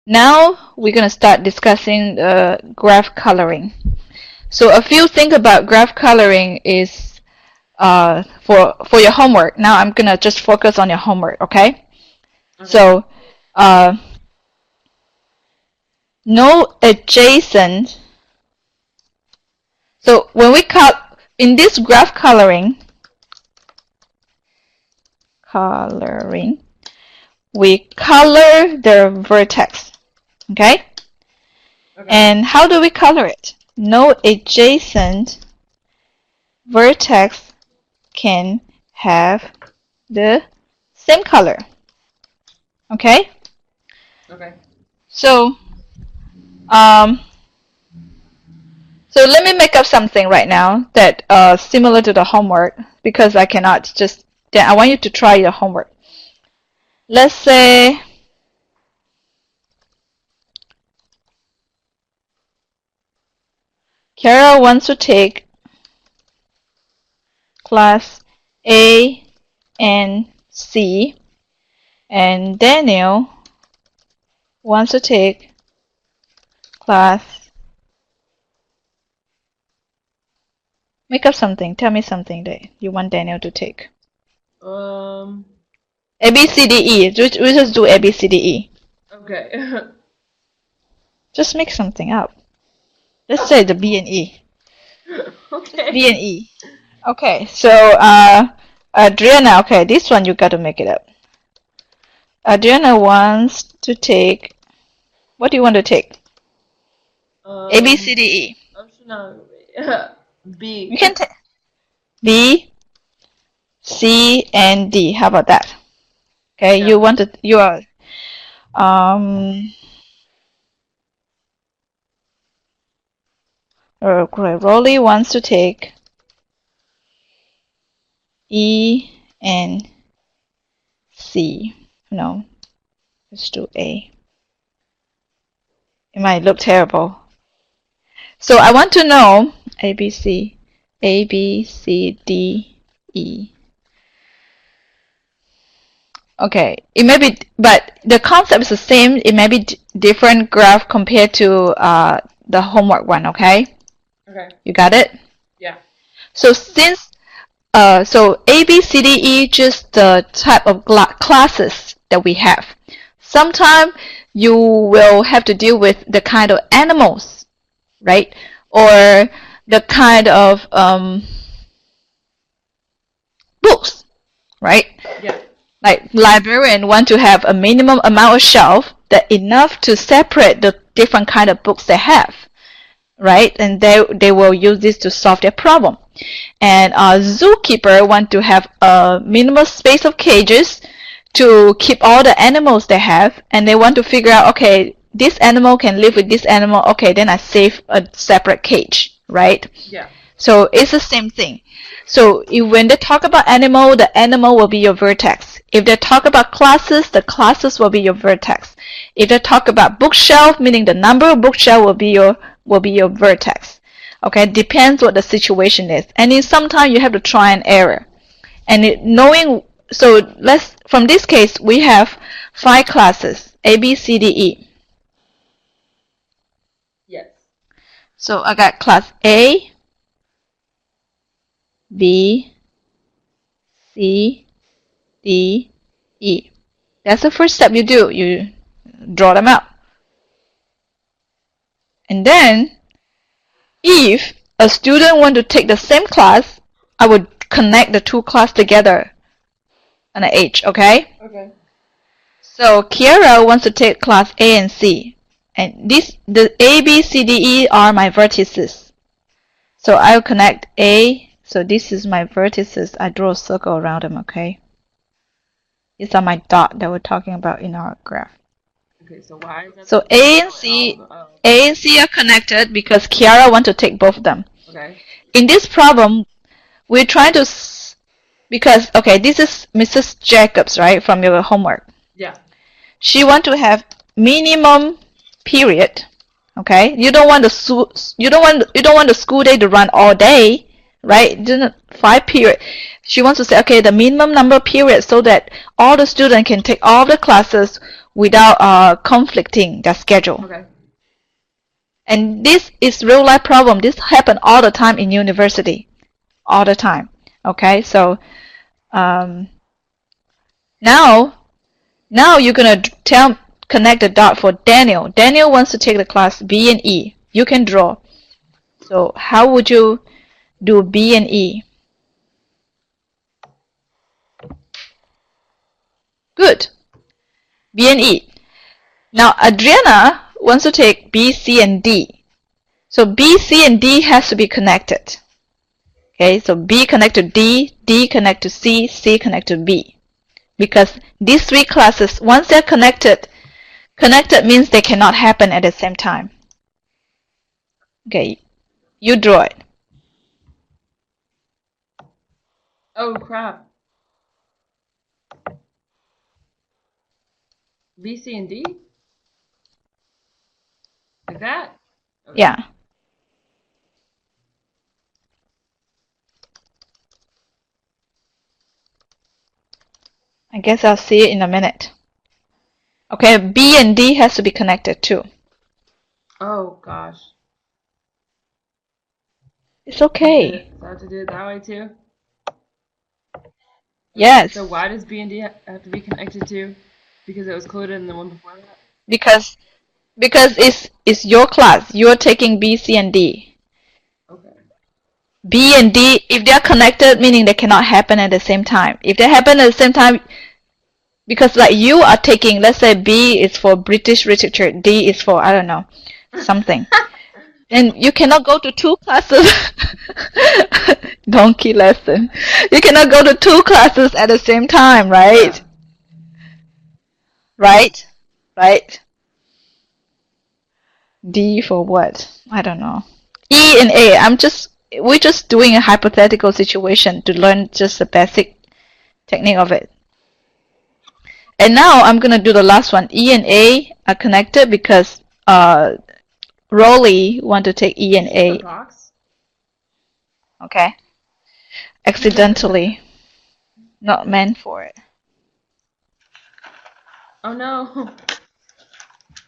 Now we're going to start discussing graph coloring. So a few things about graph coloring is for your homework. Now I'm going to just focus on your homework, okay? So no adjacent. So when we cut in this graph coloring, we color the vertex, okay? And how do we color it? No adjacent vertex can have the same color, okay? So so let me make up something right now that similar to the homework, because I cannot just, then I want you to try your homework. Let's say Kara wants to take class A and C, and Daniel wants to take class. Make up something. Tell me something that you want Daniel to take. A, B, C, D, E. We just do A, B, C, D, E. Okay. Just make something up. Let's say the B and E. Okay. B and E. Okay, so Adriana, okay, this one you got to make it up. Adriana wants to take, what do you want to take? A, B, C, D, E. Optional B. You can take B, C, and D. How about that? Okay, Yeah. you want to, you are, okay, Rolly wants to take E and C. No, let's do A. It might look terrible. So I want to know A, B, C, A, B, C, D, E. Okay, it may be, but the concept is the same. It may be different graph compared to the homework one, okay? Okay. You got it? Yeah. So since so A, B, C, D, E, just the type of classes that we have. Sometimes you will have to deal with the kind of animals, right? Or the kind of books, right? Yeah. Like librarian want to have a minimum amount of shelf that enough to separate the different kind of books they have, right? And they will use this to solve their problem. And zookeeper want to have a minimal space of cages to keep all the animals they have, and they want to figure out, okay, this animal can live with this animal, okay, then I save a separate cage, right? Yeah. So it's the same thing. So when they talk about animal, the animal will be your vertex. If they talk about classes, the classes will be your vertex. If they talk about bookshelf, meaning the number of bookshelf will be your vertex. Okay, it depends what the situation is. And sometimes you have to try and error. And knowing, so let's, from this case, we have 5 classes, A, B, C, D, E. Yes. So I got class A, B, C, D, E. That's the first step you do. You draw them out. And then, if a student want to take the same class, I would connect the 2 classes together on an H, okay? Okay. So Kiara wants to take class A and C. And the A, B, C, D, E are my vertices. So I'll connect A. So this is my vertices. I draw a circle around them, okay? These are my dot that we're talking about in our graph. Okay, so why is that? So A and C are connected because Kiara wants to take both of them. Okay. In this problem, we're trying to, because, okay, this is Mrs. Jacobs, right, from your homework. Yeah. She wants to have minimum period. Okay, you don't want the school day to run all day, right? 5 period. She wants to say, okay, the minimum number of periods so that all the students can take all the classes without conflicting their schedule. Okay. And this is real life problem. This happen all the time in university, all the time. Okay, so now you're gonna connect the dot for Daniel. Daniel wants to take the class B and E. You can draw. So how would you do B and E? Good. B and E. Now Adriana wants to take B, C, and D. So B, C, and D has to be connected. Okay, so B connect to D, D connect to C, C connect to B. Because these three classes, once they're connected means they cannot happen at the same time. Okay, you draw it. Oh crap. B, C, and D? Like that? Okay. Yeah. I guess I'll see it in a minute. Okay, B and D has to be connected too. Oh gosh. It's okay. So I have to do it that way too? Yes. So why does B and D have to be connected to? Because it was included in the one before that? Because it's your class. You're taking B, C, and D. Okay. B and D, if they're connected, meaning they cannot happen at the same time. If they happen at the same time, because like you are taking, let's say B is for British literature, D is for, I don't know, something. And you cannot go to two classes. Donkey lesson. You cannot go to two classes at the same time, right? Yeah. Right? Right? D for what? I don't know. E and A. We're just doing a hypothetical situation to learn just the basic technique of it. And now I'm gonna do the last one. E and A are connected because Rolly want to take E and A. Box? Okay. Accidentally. Not meant for it. Oh no.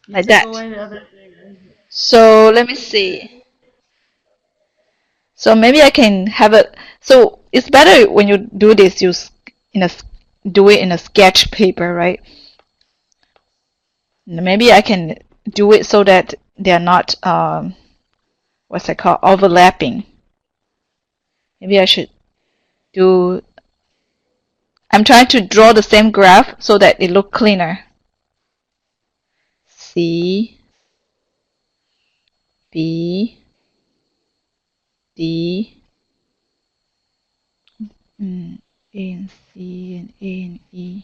You Like took that. away the other thing. So let me see. So maybe I can have it. So it's better when you do this. Do it in a sketch paper, right? Maybe I can do it so that they're not what's it called, overlapping. Maybe I should do. I'm trying to draw the same graph so that it look cleaner. C, B, D, A and C and A and E,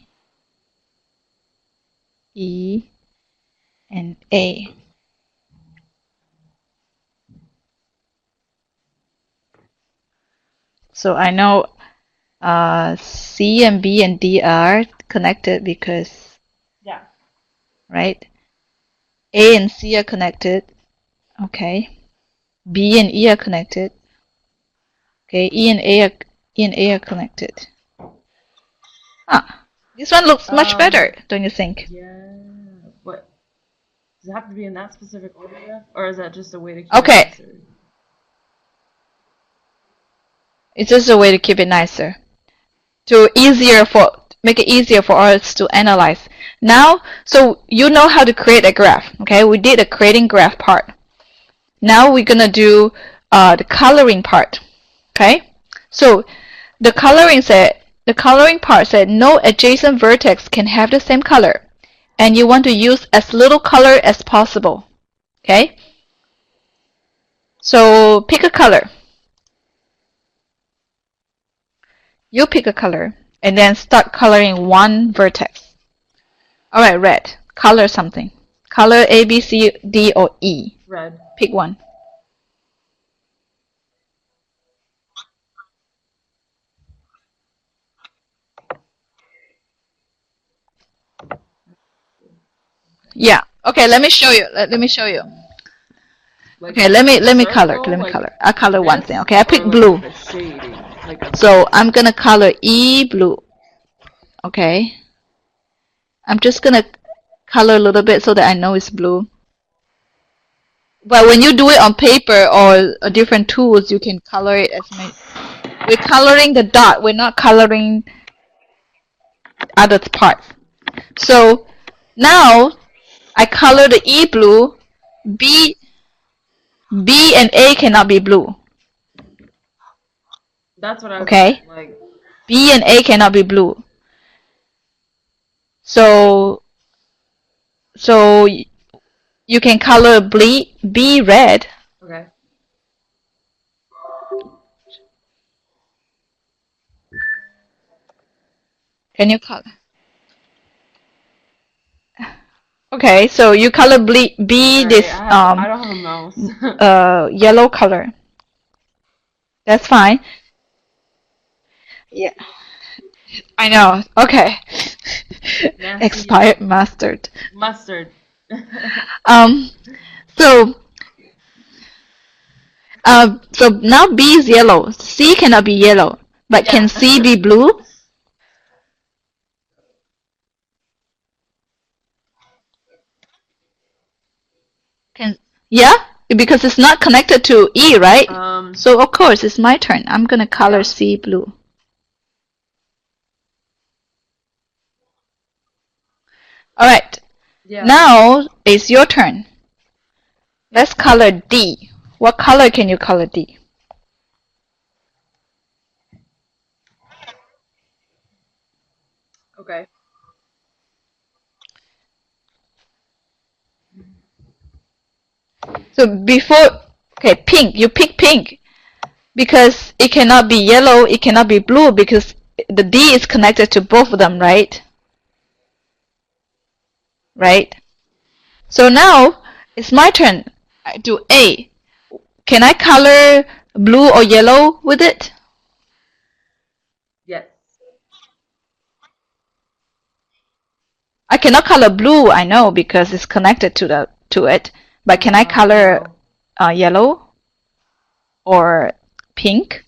E and A. So I know C and B and D are connected because, Yeah. right? A and C are connected. Okay. B and E are connected. Okay. E and A are connected. Ah, this one looks much better, don't you think? Yeah. What? Does it have to be in that specific order, or is that just a way to keep Okay. it nicer? It's just a way to keep it nicer. Make it easier for us to analyze. Now, so you know how to create a graph, okay? We did the creating graph part. Now we're gonna do the coloring part, okay? So the coloring part said no adjacent vertex can have the same color, and you want to use as little color as possible, okay? So pick a color. You pick a color and then start coloring one vertex. Alright, red. Color something. Color A, B, C, D, or E. Red. Pick one. Yeah. Okay, let me show you. Let me show you. Like Okay, let me color. circle, Let me like color. I color one this, thing. Okay, I or pick like blue. the shading? Like a So I'm gonna color E blue. Okay. I'm just gonna color a little bit so that I know it's blue. But when you do it on paper or different tools, you can color it as many. We're coloring the dot. We're not coloring other parts. So now I color the E blue. B and A cannot be blue. That's what I was Okay? saying. Like, B and A cannot be blue. So you can color B red. okay. Can you color? Okay, so you color B Sorry, this I don't have a mouse. yellow color. That's fine. Yeah, I know. Okay. Nasty Expired yellow. mustard. Mustard. Um. So so now B is yellow. C cannot be yellow, but can C be blue? Can Yeah, because it's not connected to E, right? So of course it's my turn. I'm gonna color Yeah. C blue. All right. Yeah. Now it's your turn. Let's color D. What color can you color D? Okay. So before, okay, pink. You pick pink because it cannot be yellow, it cannot be blue because the D is connected to both of them, right? Right? So now it's my turn. I do A. Can I color blue or yellow with it? Yes. I cannot color blue, I know, because it's connected to it. But can I color yellow or pink?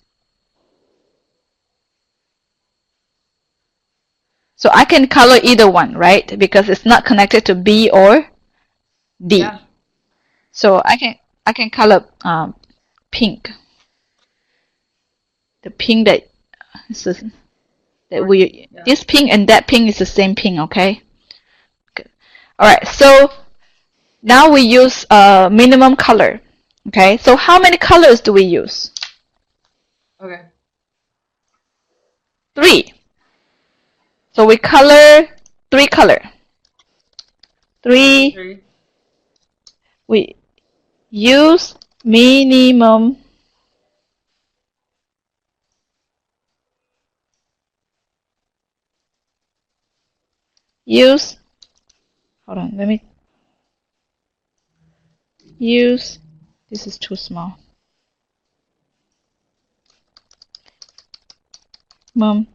So I can color either one, right? Because it's not connected to B or D. Yeah. So I can color pink. The pink that Yeah. this pink and that pink is the same pink, okay? Good. All right. So now we use minimum color. Okay. So how many colors do we use? Okay. 3. So we color 3 color. 3. 3. We use minimum use hold on, let me use this is too small.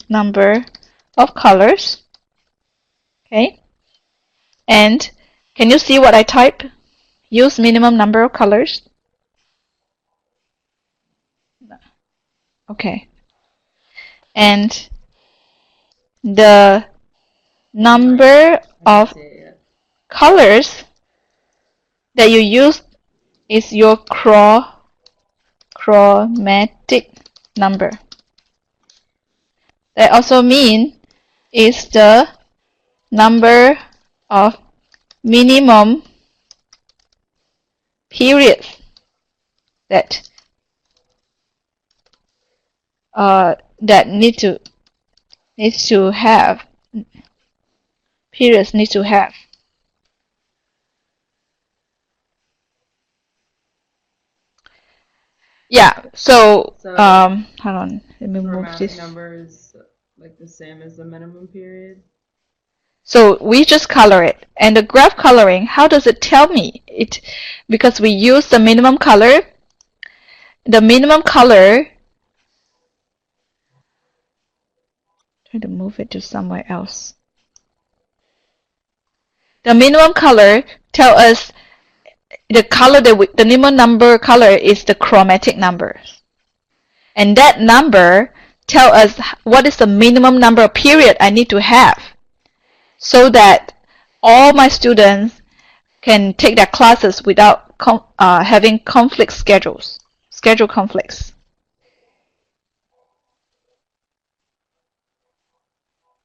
Number of colors. Okay. And can you see what I type? Use minimum number of colors. Okay. And the number of colors that you use is your chromatic number. That also means is the number of minimum periods that that needs to have periods need to have. Yeah. So hold on. Let me move this. Number is like the same as the minimum period. So we just color it. And the graph coloring, how does it tell me? Because we use the minimum color. The minimum color, try to move it to somewhere else. The minimum color tell us the color the minimum number color is the chromatic number. And that number tell us what is the minimum number of period I need to have so that all my students can take their classes without having schedule conflicts.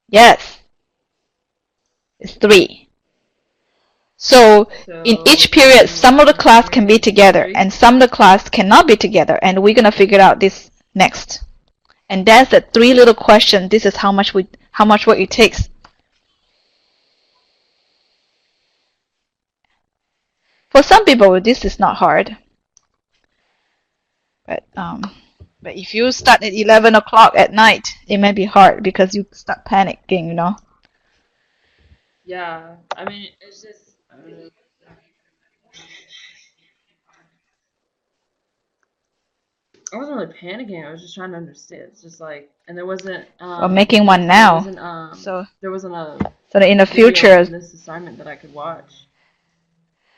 Yes, it's 3. So in each period, some of the class can be together and some of the class cannot be together, and we're gonna figure out this next. And that's the 3 little questions. This is how much work it takes. For some people, this is not hard, but if you start at 11 o'clock at night, it may be hard because you start panicking, you know. Yeah, I mean, it's just. I wasn't really panicking. I was just trying to understand. It's just like, and there wasn't. We're making one now, so there wasn't a in the video future. in this assignment that I could watch.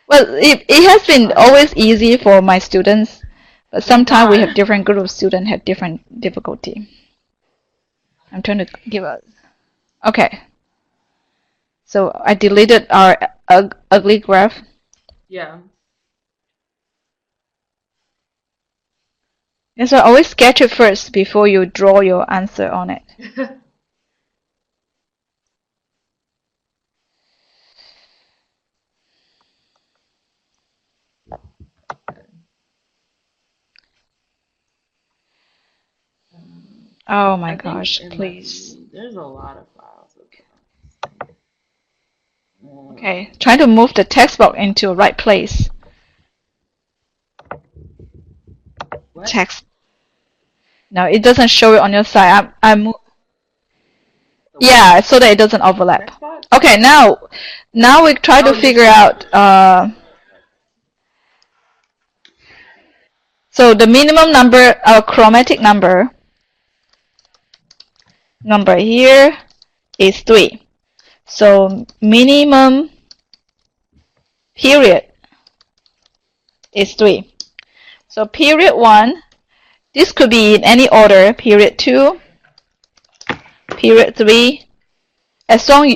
Well, it has been always easy for my students, but sometimes we have different group of students have different difficulty. I'm trying to give a. Okay. So I deleted our ugly graph. Yeah. And so always sketch it first before you draw your answer on it. Oh my gosh, please. There's a lot of files. Okay, try to move the text box into the right place. What? Text. No, it doesn't show it on your side. Yeah, so that it doesn't overlap. Okay, now we try to figure out. So the minimum number, chromatic number here is 3. So minimum period is 3. So period 1, this could be in any order. Period 2, period 3. As long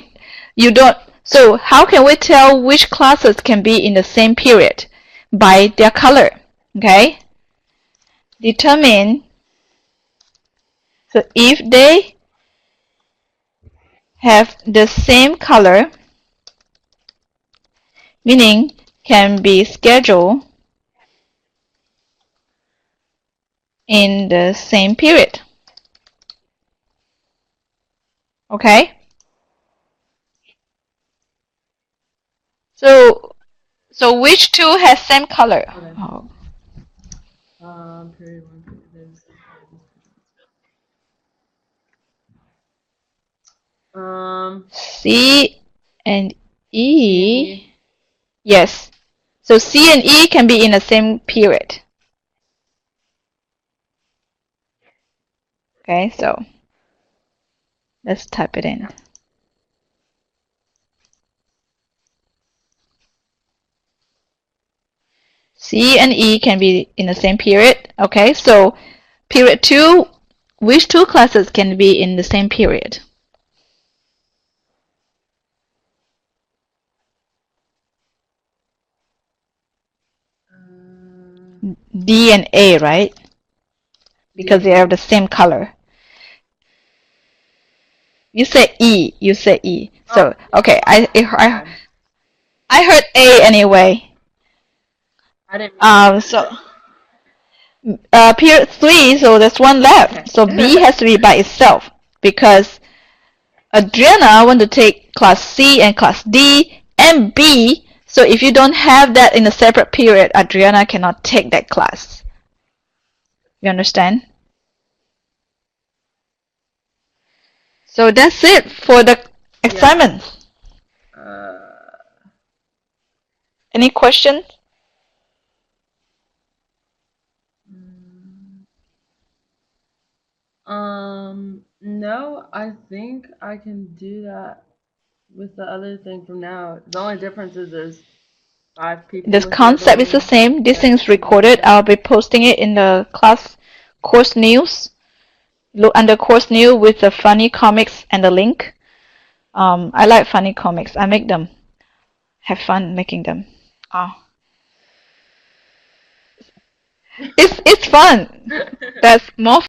you don't. So how can we tell which classes can be in the same period? By their color. Okay. Determine. So if they have the same color, meaning can be scheduled in the same period. Okay? So which two has same color? Okay. Oh. Period 1, period 2. C and E. Yes. So C and E can be in the same period. Okay, so let's type it in. C and E can be in the same period. Okay, so period 2, which 2 classes can be in the same period? D and A, right? Because they have the same color. You say E. You say E. So okay, I heard A anyway. I didn't. So period 3. So there's one left. Okay. So B has to be by itself because Adriana want to take class C and class D and B. So if you don't have that in a separate period, Adriana cannot take that class. You understand? So that's it for the assignment. Any questions? No, I think I can do that with the other thing from now. The only difference is there's 5 people. This concept is the same. This thing is recorded. I'll be posting it in the class course news. Look under course new with the funny comics and the link. I like funny comics. I make them. Have fun making them. Oh. It's fun. That's more